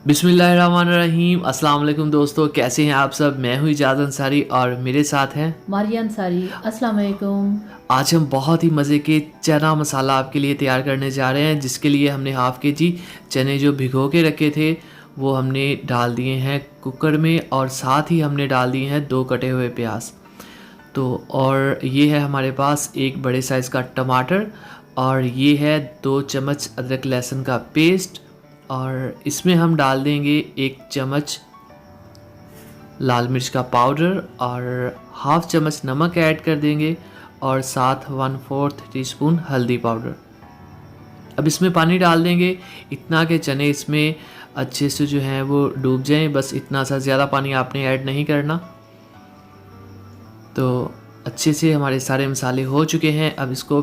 बिस्मिल्लाहिर्रहमानिर्रहीम। अस्सलाम वालेकुम दोस्तों, कैसे हैं आप सब। मैं हूं इजाज़ अंसारी और मेरे साथ हैं मारिया अंसारी। अस्सलाम वालेकुम। आज हम बहुत ही मज़े के चना मसाला आपके लिए तैयार करने जा रहे हैं, जिसके लिए हमने हाफ़ के जी चने जो भिगो के रखे थे वो हमने डाल दिए हैं कुकर में, और साथ ही हमने डाल दिए हैं 2 कटे हुए प्याज। तो और ये है हमारे पास एक बड़े साइज़ का टमाटर, और ये है 2 चम्मच अदरक लहसुन का पेस्ट, और इसमें हम डाल देंगे 1 चम्मच लाल मिर्च का पाउडर और हाफ चम्मच नमक ऐड कर देंगे, और साथ 1/4 टीस्पून हल्दी पाउडर। अब इसमें पानी डाल देंगे इतना कि चने इसमें अच्छे से जो हैं वो डूब जाएं, बस इतना सा, ज़्यादा पानी आपने ऐड नहीं करना। तो अच्छे से हमारे सारे मसाले हो चुके हैं। अब इसको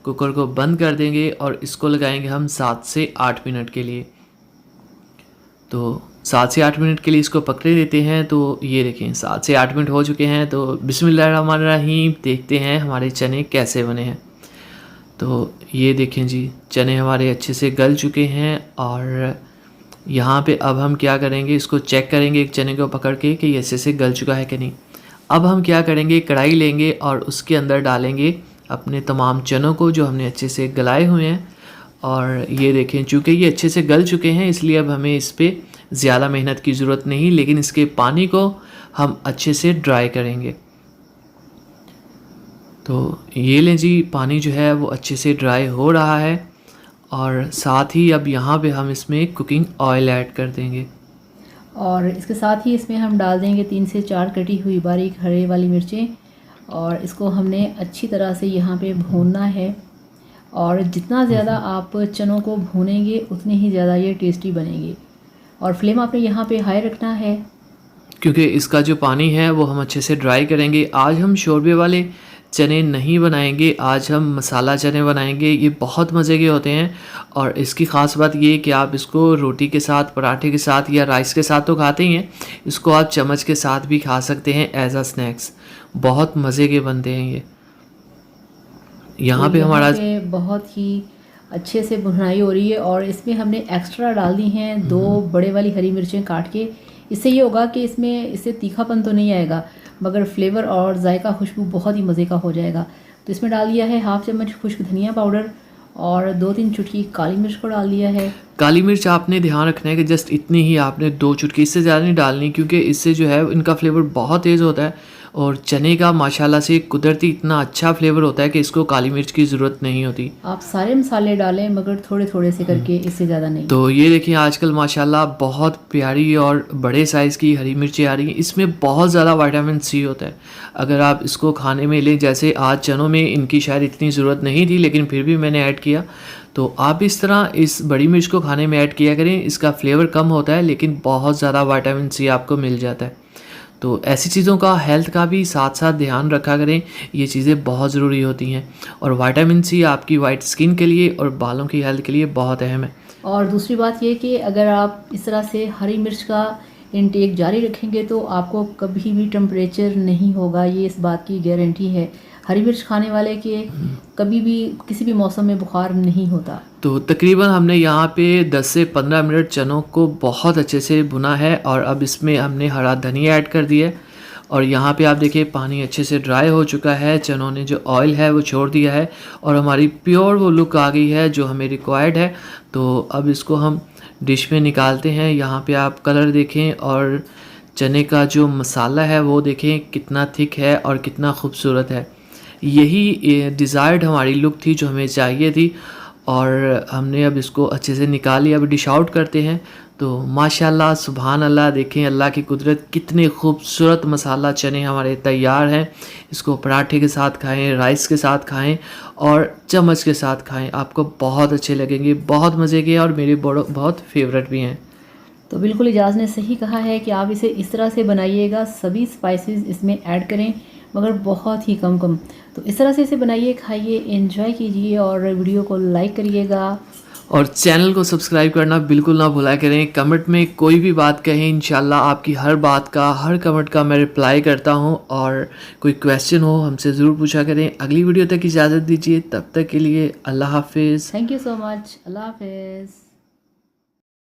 कुकर को बंद कर देंगे और इसको लगाएंगे हम 7 से 8 मिनट के लिए। तो 7 से 8 मिनट के लिए इसको पकड़े देते हैं। तो ये देखें 7 से 8 मिनट हो चुके हैं। तो बिस्मिल्लाहिर्रहमानिर्रहीम, देखते हैं हमारे चने कैसे बने हैं। तो ये देखें जी, चने हमारे अच्छे से गल चुके हैं, और यहाँ पे अब हम क्या करेंगे, इसको चेक करेंगे एक चने को पकड़ के कि ये अच्छे से गल चुका है कि नहीं। अब हम क्या करेंगे, कढ़ाई लेंगे और उसके अंदर डालेंगे अपने तमाम चनों को जो हमने अच्छे से गलाए हुए हैं। और ये देखें, चूँकि ये अच्छे से गल चुके हैं इसलिए अब हमें इस पर ज़्यादा मेहनत की ज़रूरत नहीं, लेकिन इसके पानी को हम अच्छे से ड्राई करेंगे। तो ये लें जी, पानी जो है वो अच्छे से ड्राई हो रहा है, और साथ ही अब यहाँ पे हम इसमें कुकिंग ऑयल ऐड कर देंगे। और इसके साथ ही इसमें हम डाल देंगे 3 से 4 कटी हुई बारीक हरे वाली मिर्चें, और इसको हमने अच्छी तरह से यहाँ पे भूनना है। और जितना ज़्यादा आप चनों को भूनेंगे उतने ही ज़्यादा ये टेस्टी बनेंगे। और फ्लेम आपने यहाँ पे हाई रखना है, क्योंकि इसका जो पानी है वो हम अच्छे से ड्राई करेंगे। आज हम शोरबे वाले चने नहीं बनाएंगे, आज हम मसाला चने बनाएंगे। ये बहुत मज़े के होते हैं, और इसकी ख़ास बात ये है कि आप इसको रोटी के साथ, पराठे के साथ या राइस के साथ तो खाते ही हैं, इसको आप चम्मच के साथ भी खा सकते हैं एज अ स्नैक्स। बहुत मज़े के बनते हैं ये। तो यहाँ पे यहाँ हमारा पे बहुत ही अच्छे से भुनाई हो रही है। और इसमें हमने एक्स्ट्रा डाल दी हैं 2 बड़े वाली हरी मिर्चें काट के। इससे ये होगा कि इससे तीखापन तो नहीं आएगा, मगर फ्लेवर और जायका खुशबू बहुत ही मज़े का हो जाएगा। तो इसमें डाल दिया है हाफ चम्मच खुश्क धनिया पाउडर, और 2-3 चुटकी काली मिर्च को डाल दिया है। काली मिर्च आपने ध्यान रखना है कि जस्ट इतनी ही आपने 2 चुटकी, इससे ज़्यादा नहीं डालनी, क्योंकि इससे जो है इनका फ्लेवर बहुत तेज़ होता है, और चने का माशाल्लाह से कुदरती इतना अच्छा फ्लेवर होता है कि इसको काली मिर्च की ज़रूरत नहीं होती। आप सारे मसाले डालें, मगर थोड़े थोड़े से करके, इससे ज़्यादा नहीं। तो ये देखिए, आजकल माशाल्लाह बहुत प्यारी और बड़े साइज़ की हरी मिर्चें आ रही हैं। इसमें बहुत ज़्यादा विटामिन सी होता है। अगर आप इसको खाने में लें, जैसे आज चनों में इनकी शायद इतनी ज़रूरत नहीं थी, लेकिन फिर भी मैंने ऐड किया, तो आप इस तरह इस बड़ी मिर्च को खाने में ऐड किया करें। इसका फ्लेवर कम होता है, लेकिन बहुत ज़्यादा विटामिन सी आपको मिल जाता है। तो ऐसी चीज़ों का, हेल्थ का भी साथ साथ ध्यान रखा करें। ये चीज़ें बहुत ज़रूरी होती हैं, और विटामिन सी आपकी वाइट स्किन के लिए और बालों की हेल्थ के लिए बहुत अहम है। और दूसरी बात ये कि अगर आप इस तरह से हरी मिर्च का इंटेक जारी रखेंगे तो आपको कभी भी टेम्परेचर नहीं होगा, ये इस बात की गारंटी है। हरी मिर्च खाने वाले के कभी भी किसी भी मौसम में बुखार नहीं होता। तो तकरीबन हमने यहाँ पे 10 से 15 मिनट चनों को बहुत अच्छे से भुना है, और अब इसमें हमने हरा धनिया ऐड कर दिया है। और यहाँ पे आप देखिए पानी अच्छे से ड्राई हो चुका है, चनों ने जो ऑयल है वो छोड़ दिया है, और हमारी प्योर वो लुक आ गई है जो हमें रिक्वायर्ड है। तो अब इसको हम डिश में निकालते हैं। यहाँ पे आप कलर देखें, और चने का जो मसाला है वो देखें कितना थिक है और कितना खूबसूरत है। यही डिज़ायर्ड हमारी लुक थी जो हमें चाहिए थी, और हमने अब इसको अच्छे से निकाल लिया। अब डिश आउट करते हैं। तो माशाल्लाह, सुभान अल्लाह, देखें अल्लाह की कुदरत, कितने खूबसूरत मसाला चने हमारे तैयार हैं। इसको पराठे के साथ खाएं, राइस के साथ खाएं, और चम्मच के साथ खाएं, आपको बहुत अच्छे लगेंगे, बहुत मज़े के, और मेरे बहुत फेवरेट भी हैं। तो बिल्कुल इजाज़ ने सही कहा है कि आप इसे इस तरह से बनाइएगा, सभी स्पाइसेस इसमें ऐड करें, मगर बहुत ही कम कम। तो इस तरह से इसे बनाइए, खाइए, एंजॉय कीजिए, और वीडियो को लाइक करिएगा, और चैनल को सब्सक्राइब करना बिल्कुल ना भुला करें। कमेंट में कोई भी बात कहें, इंशाल्लाह आपकी हर बात का, हर कमेंट का मैं रिप्लाई करता हूं, और कोई क्वेश्चन हो हमसे ज़रूर पूछा करें। अगली वीडियो तक इजाज़त दीजिए, तब तक के लिए अल्लाह हाफिज़। थैंक यू सो मच, अल्लाह हाफिज़।